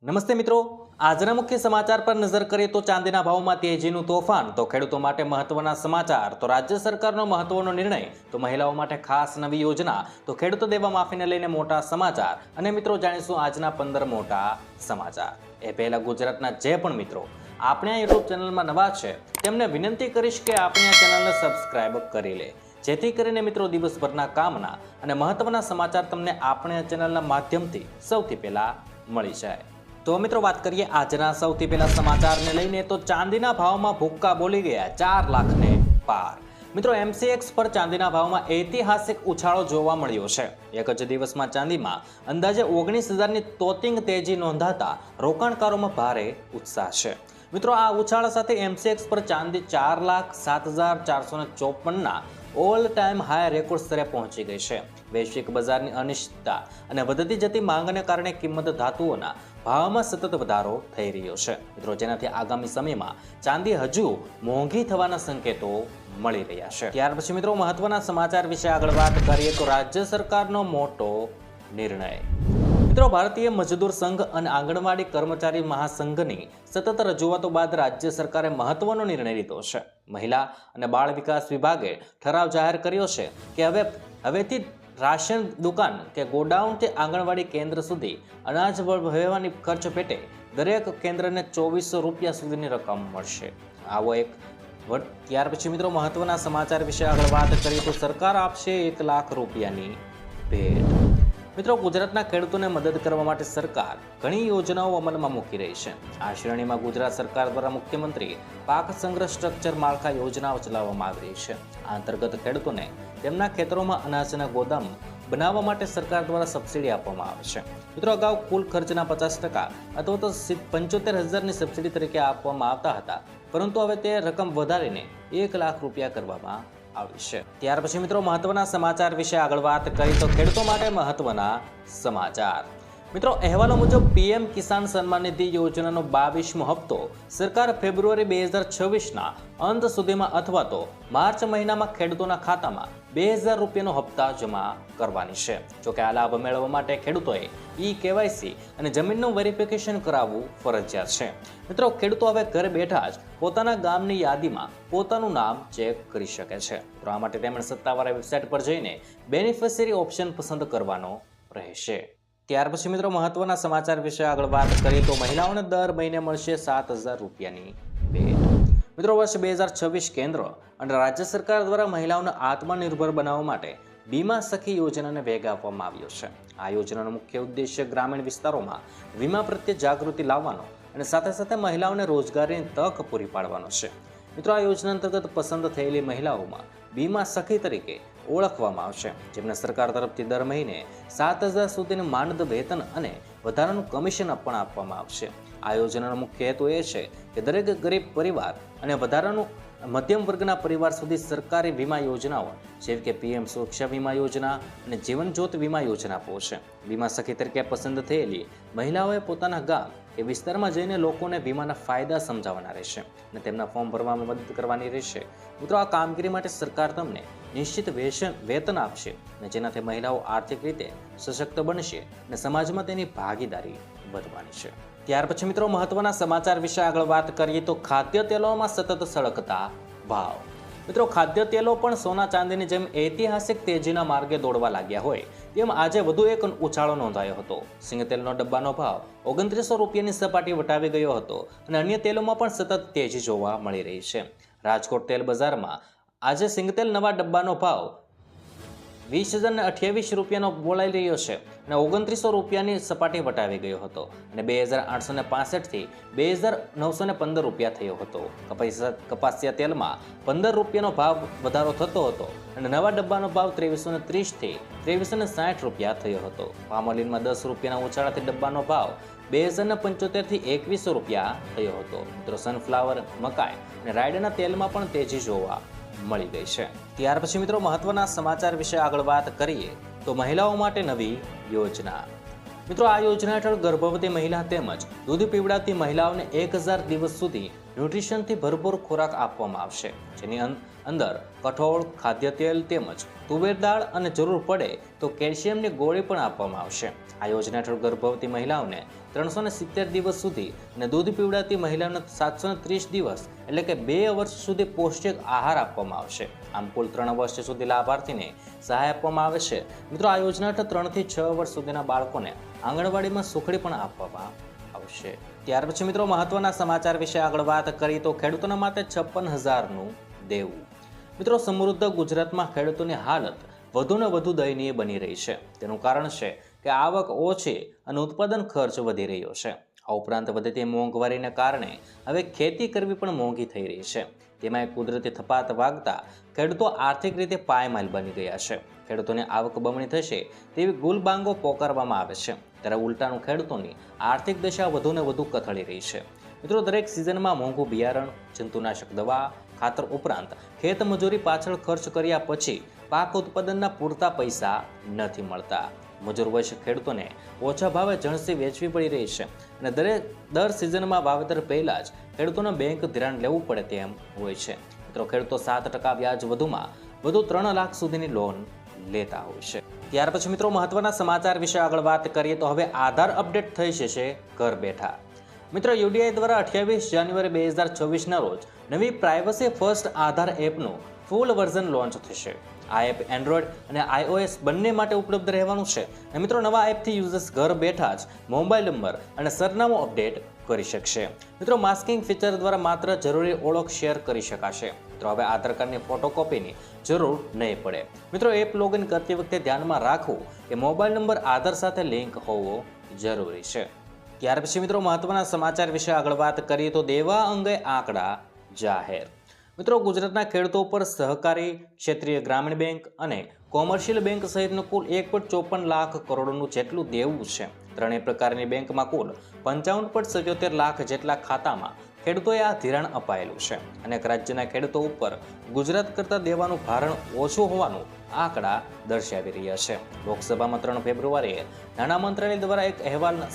નમસ્તે મિત્રો, આજના મુખ્ય સમાચાર પર નજર કરીએ તો ચાંદીના ભાવમાં તેજીનું તોફાન, તો ખેડૂતો માટે મહત્વના સમાચાર, તો રાજ્ય સરકારનો મહત્વનો નિર્ણય, તો મહિલાઓ માટે ખાસ નવી યોજના, તો ખેડૂતો દેવા માફીને લઈને મોટા સમાચાર. અને મિત્રો જાણીશું આજના 15 મોટા સમાચાર. એ પહેલા ગુજરાતના જે પણ મિત્રો આપણે આ યુટ્યુબ ચેનલમાં નવા છે તેમને વિનંતી કરીશ કે આપણી આ ચેનલને સબસ્ક્રાઇબ કરી લે, જેથી કરીને મિત્રો દિવસભરના કામના અને મહત્વના સમાચાર તમને આપણે આ ચેનલના માધ્યમથી સૌથી પહેલા મળી જાય. તો મિત્રો વાત કરીએ આજના સૌથી પહેલા સમાચારને લઈને, તો ચાંદીના ભાવમાં ભૂક્કા બોલી ગયા 4 લાખને પાર. મિત્રો MCX પર ચાંદીના ભાવમાં ઐતિહાસિક ઉછાળો જોવા મળ્યો છે. એક જ દિવસમાં ચાંદીમાં અંદાજે 19,000ની તોતિંગ તેજી નોંધાતા રોકાણકારોમાં ભારે ઉત્સાહ છે. મિત્રો આ ઉછાળા સાથે MCX પર ચાંદી 4,07,454ના ઓલ ટાઈમ હાઈ રેકોર્ડ સ્તરે પહોંચી ગઈ છે. વૈશ્વિક બજારની અનિશ્ચિતતા અને વધતી જતી માંગને કારણે કિંમત ધાતુઓના ભાવમાં સતત વધારો થઈ રહ્યો છે મિત્રો, જેનાથી આગામી સમયમાં ચાંદી હજુ મોંઘી થવાના સંકેતો મળી રહ્યા છે. ત્યાર પછી મિત્રો મહત્વના સમાચાર વિશે આગળ વાત કરીએ તો રાજ્ય સરકારનો મોટો નિર્ણય. મિત્રો ભારતીય મજદૂર સંઘ અને આંગણવાડી કર્મચારી મહાસંઘની સતત રજૂઆતો બાદ રાજ્ય સરકારે મહત્વનો નિર્ણય લીધો છે. મહિલા અને બાળ વિકાસ વિભાગે ઠરાવ જાહેર કર્યો છે કે હવેથી રાશન દુકાન કે ગોડાઉનથી આંગણવાડી કેન્દ્ર સુધી અનાજ વહેવાની ખર્ચ પેટે દરેક કેન્દ્રને 2400 રૂપિયા સુધીની રકમ મળશે. આવો એક ત્યાર પછી મિત્રો મહત્વના સમાચાર વિશે આગળ વાત કરીએ તો સરકાર આપશે 1 લાખ રૂપિયાની ભેટ. મિત્રો ગુજરાતના ખેડૂતોને મદદ કરવા માટે સરકાર ઘણી યોજનાઓ અમલમાં મૂકી રહી છે. આ શ્રેણીમાં ગુજરાત સરકાર દ્વારા મુખ્યમંત્રી પાક સંગ્રહ સ્ટ્રક્ચર માળખા યોજનાઓ ચલાવવામાં આવી રહી છે. આ અંતર્ગત ખેડૂતોને તેમના ખેતરોમાં અનાજના ગોદામ બનાવવા માટે સરકાર દ્વારા સબસિડી આપવામાં આવે છે. મિત્રો અગાઉ કુલ ખર્ચના 50% અથવા તો 75,000ની સબસિડી તરીકે આપવામાં આવતા હતા, પરંતુ હવે તે રકમ વધારીને 1 લાખ રૂપિયા કરવામાં આવી છે. ત્યાર પછી મિત્રો મહત્વના સમાચાર વિશે આગળ વાત કરી તો ખેડૂતો માટે મહત્વના સમાચાર. મિત્રો અહેવાલો મુજબ PM કિસાન સન્માન નિધિ યોજનાનો 22મો હપ્તો સરકાર ફેબ્રુઆરી 2026ના અંત સુધીમાં અથવા તો માર્ચ મહિનામાં ખેડૂતોના ખાતામાં 2,000 રૂપિયાનો હપ્તા જમા કરવાની છે. જોકે આ લાભ મેળવવા માટે ખેડૂતોએ KYC અને જમીનનું વેરિફિકેશન કરાવવું ફરજિયાત છે. મિત્રો ખેડૂતો હવે ઘરે બેઠા જ પોતાના ગામની યાદીમાં પોતાનું નામ ચેક કરી શકે છે. તો આ માટે તેમણે સત્તાવાર વેબસાઇટ પર જઈને બેનિફિશિયરી ઓપ્શન પસંદ કરવાનો રહેશે. ત્યાર પછી મિત્રો મહત્વના સમાચાર વિશે આગળ વાત કરીએ તો મહિલાઓને દર મહિને મળશે 7,000 રૂપિયાની ભેટ. મિત્રો વર્ષ 2026 કેન્દ્ર અને રાજ્ય સરકાર દ્વારા મહિલાઓને આત્મનિર્ભર બનાવવા માટે વીમા સખી યોજનાને વેગ આપવામાં આવ્યો છે. આ યોજનાનો મુખ્ય ઉદ્દેશ્ય ગ્રામીણ વિસ્તારોમાં વીમા પ્રત્યે જાગૃતિ લાવવાનો અને સાથે સાથે મહિલાઓને રોજગારીની તક પૂરી પાડવાનો છે. મિત્રો આ યોજના અંતર્ગત પસંદ થયેલી મહિલાઓમાં વીમા સખી તરીકે ઓળખવામાં આવશે, જેમને સરકાર તરફથી દર મહિને 7,000 સુધીનું માનદ વેતન અને વધારાનું કમિશન પણ આપવામાં આવશે. આ યોજનાનો મુખ્ય હેતુ એ છે કે દરેક ગરીબ પરિવાર અને વધારાનું મધ્યમ વર્ગના પરિવાર સુધી સરકારી વીમા યોજનાઓ જેવી કે PM સુરક્ષા વીમા યોજના અને જીવન જ્યોત વીમા યોજના પહોંચે. વીમા સખી તરીકે પસંદ થયેલી મહિલાઓએ પોતાના ગામ કે વિસ્તારમાં જઈને લોકોને વીમાના ફાયદા સમજાવવાના રહેશે અને તેમના ફોર્મ ભરવામાં મદદ કરવાની રહેશે. મિત્રો આ કામગીરી માટે સરકાર તમને નિશ્ચિત વેતન આપશે અને જેનાથી મહિલાઓ આર્થિક રીતે સશક્ત બનશે અને સમાજમાં તેની ભાગીદારી વધવાની છે. ત્યાર પછી મિત્રો મહત્વના સમાચાર વિશે આગળ વાત કરીએ તો ખાદ્ય તેલોમાં સતત સળગતા ભાવ. મિત્રો ખાદ્ય તેલો પણ સોના ચાંદીની જેમ ઐતિહાસિક તેજીના માર્ગે દોડવા લાગ્યા હોય તેમ આજે વધુ એક ઉછાળો નોંધાયો હતો. સિંગતેલનો ડબ્બાનો ભાવ 2900 રૂપિયાની સપાટી વટાવી ગયો હતો અને અન્ય તેલોમાં પણ સતત તેજી જોવા મળી રહી છે. રાજકોટ તેલ બજારમાં આજે સિંગતેલ નવા ડબ્બાનો ભાવ 20,028 રૂપિયાનો બોલાઈ રહ્યો છે અને 2900 રૂપિયાની સપાટી વટાવી ગયો હતો અને 2,865થી 2,915 રૂપિયા થયો હતો. કપાસિયા તેલમાં 15 રૂપિયાનો ભાવ વધારો થતો હતો અને નવા ડબ્બાનો ભાવ 2330થી 2360 રૂપિયા થયો હતો. પામોલીનમાં 10 રૂપિયાના ઉછાળાથી ડબ્બાનો ભાવ 2,075થી 2,100 રૂપિયા થયો હતો. મિત્રો સનફ્લાવર, મકાઈ અને રાયડાના તેલમાં પણ તેજી જોવા મળી ગઈ છે. ત્યાર પછી મિત્રો મહત્વના સમાચાર વિશે આગળ વાત કરીએ તો મહિલાઓ માટે નવી યોજના. મિત્રો આ યોજના હેઠળ ગર્ભવતી મહિલા તેમજ દૂધ પીવડાવતી મહિલાઓને 1,000 દિવસ સુધી ન્યુટ્રિશનથી ભરપૂર ખોરાક આપવામાં આવશે, જેની અંદર કઠોળ, ખાદ્ય તેલ તેમજ તુવેર દાળ અને જરૂર પડે તો કેલ્શિયમની ગોળી પણ આપવામાં આવશે. આ યોજના હેઠળ ગર્ભવતી મહિલાઓને 370 દિવસ સુધી અને દૂધ પીવડાવતી મહિલાઓને 730 દિવસ એટલે કે 2 વર્ષ સુધી પૌષ્ટિક આહાર આપવામાં આવશે. આમ કુલ 3 વર્ષ સુધી લાભાર્થીને સહાય આપવામાં આવે છે. મિત્રો, આ યોજના હેઠળ 3 થી 6 વર્ષ સુધીના બાળકોને આંગણવાડીમાં સુખડી પણ આપવામાં આવશે. ત્યાર પછી મિત્રો મહત્વના સમાચાર વિશે આગળ વાત કરીએ તો ખેડૂતોના માટે 56,000નું દેવું. મિત્રો, સમૃદ્ધ ગુજરાતમાં ખેડૂતોની હાલત વધુને વધુ દયનીય બની રહી છે. તેનું કારણ છે કે આવક ઓછી અને ઉત્પાદન ખર્ચ વધી રહ્યો છે. આ ઉપરાંત વધતી મોંઘવારીને કારણે હવે ખેતી કરવી પણ મોંઘી થઈ રહી છે. તેમાં કુદરતી થપાત વાગતા ખેડૂતો આર્થિક રીતે પાયમાલ બની ગયા છે. ખેડૂતોની આવક બમણી થશે તેવી ગુલબાંગો પોકારવામાં આવે છે, ત્યારે ઉલટાનું ખેડૂતોની આર્થિક દશા વધુને વધુ કથળી રહી છે. મિત્રો, દરેક સિઝનમાં મોંઘું બિયારણ, જંતુનાશક દવા, ખાતર ઉપરાંત ખેત મજૂરી પાછળ ખર્ચ કર્યા પછી પાક ઉત્પાદનના પૂરતા પૈસા નથી મળતા. મજૂર વચ્ચે ખેડૂતોને ઓછા ભાવે જણસી વેચવી પડી રહી છે અને દર સિઝનમાં વાવેતર પહેલાં જ ખેડૂતોને બેંક ધિરાણ લેવું પડે તેમ હોય છે. મિત્રો, ખેડૂતો 7% વ્યાજ વધુ 3 લાખ સુધીની લોન લેતા હોય છે. ત્યાર પછી મિત્રો મહત્વના સમાચાર વિશે આગળ વાત કરીએ તો હવે આધાર અપડેટ થઈ જશે ઘર બેઠા. મિત્રો, યુડીઆઈ દ્વારા 28 જાન્યુઆરી 2024ના રોજ નવી પ્રાઇવસી ફર્સ્ટ આધાર એપનું ફૂલ વર્ઝન લોન્ચ થશે. આ એપ એન્ડ્રોઈડ અને iOS બંને માટે ઉપલબ્ધ રહેવાનું છે. અને મિત્રો, નવા એપથી યુઝર્સ ઘર બેઠા જ મોબાઈલ નંબર અને સરનામું અપડેટ કરી શકશે. મિત્રો, માસ્કિંગ ફીચર દ્વારા માત્ર જરૂરી ઓળખ શેર કરી શકાશે. મિત્રો, હવે આધાર કાર્ડની ફોટોકોપીની જરૂર નહીં પડે. મિત્રો, એપ લોગિન કરતી વખતે ધ્યાનમાં રાખવું કે મોબાઈલ નંબર આધાર સાથે લિંક હોવો જરૂરી છે. ત્યાર પછી મિત્રો મહત્વના સમાચાર વિશે આગળ વાત કરીએ તો દેવા અંગે આંકડા જાહેર. મિત્રો, ગુજરાતના ખેડૂતો પર સહકારી, ક્ષેત્રીય ગ્રામીણ બેંક અને કોમર્શિયલ બેંક સહિતનું કુલ 1.54 લાખ કરોડનું જેટલું દેવું છે. ત્રણેય પ્રકારની બેંકમાં કુલ 55.77 લાખ જેટલા ખાતામાં ખેડૂતોએ આ ધિરાણ અપાયેલું છે. અનેક રાજ્યના ખેડૂતો ઉપર ગુજરાત કરતાં દેવાનું ભારણ ઓછું હોવાનું આંકડા દર્શાવી રહ્યા છે. લોકસભામાં 3 ફેબ્રુઆરીએ નાણાં મંત્રાલય દ્વારા એક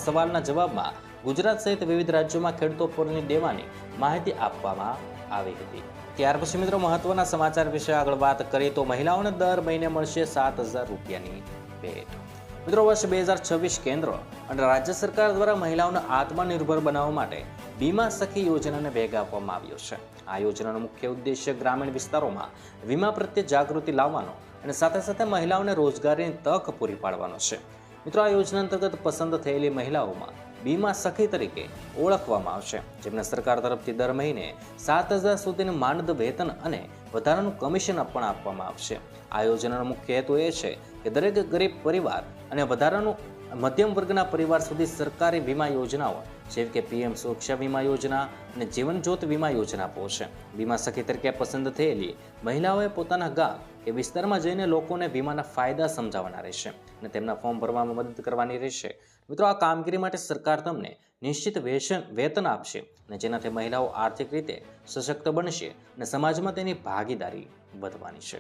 સવાલના જવાબમાં ગુજરાત સહિત વિવિધ રાજ્યોમાં ખેડૂતો પરની દેવાની માહિતી આપવામાં આવી હતી. ત્યાર પછી મિત્રો મહત્વના સમાચાર વિશે આગળ વાત કરીએ તો મહિલાઓને દર મહિને મળશે 7,000 રૂપિયાની ભેટ. મિત્રો, વર્ષ 2026 કેન્દ્ર અને રાજ્ય સરકાર દ્વારા મહિલાઓને આત્મનિર્ભર બનાવવા માટે વીમા સખી યોજનાને વેગ આપવામાં આવ્યો છે. આ યોજનાનો મુખ્ય ઉદ્દેશ્ય ગ્રામીણ વિસ્તારોમાં વીમા પ્રત્યે જાગૃતિ લાવવાનો અને સાથે સાથે મહિલાઓને રોજગારીની તક પૂરી પાડવાનો છે. મિત્રો, આ યોજના અંતર્ગત પસંદ થયેલી મહિલાઓમાં વીમા સખી તરીકે ઓળખવામાં આવશે, જેમને સરકાર તરફથી દર મહિને 7,000 સુધીનું માનદ વેતન અને વધારાનું કમિશન પણ આપવામાં આવશે. આ યોજનાનો મુખ્ય હેતુ એ છે કે દરેક ગરીબ પરિવાર અને વધારાનું મધ્યમ વર્ગના પરિવાર સુધી સરકારી વીમા યોજનાઓ જેવી કે PM સુરક્ષા વીમા યોજના અને જીવન જ્યોત વીમા યોજના પહોંચે. વીમા સખી તરીકે પસંદ થયેલી મહિલાઓએ પોતાના ગામ કે વિસ્તારમાં જઈને લોકોને વીમાના ફાયદા સમજાવવાના રહેશે અને તેમના ફોર્મ ભરવામાં મદદ કરવાની રહેશે. મિત્રો, આ કામગીરી માટે સરકાર તમને નિશ્ચિત વેતન આપશે અને જેનાથી મહિલાઓ આર્થિક રીતે સશક્ત બનશે અને સમાજમાં તેની ભાગીદારી વધવાની છે.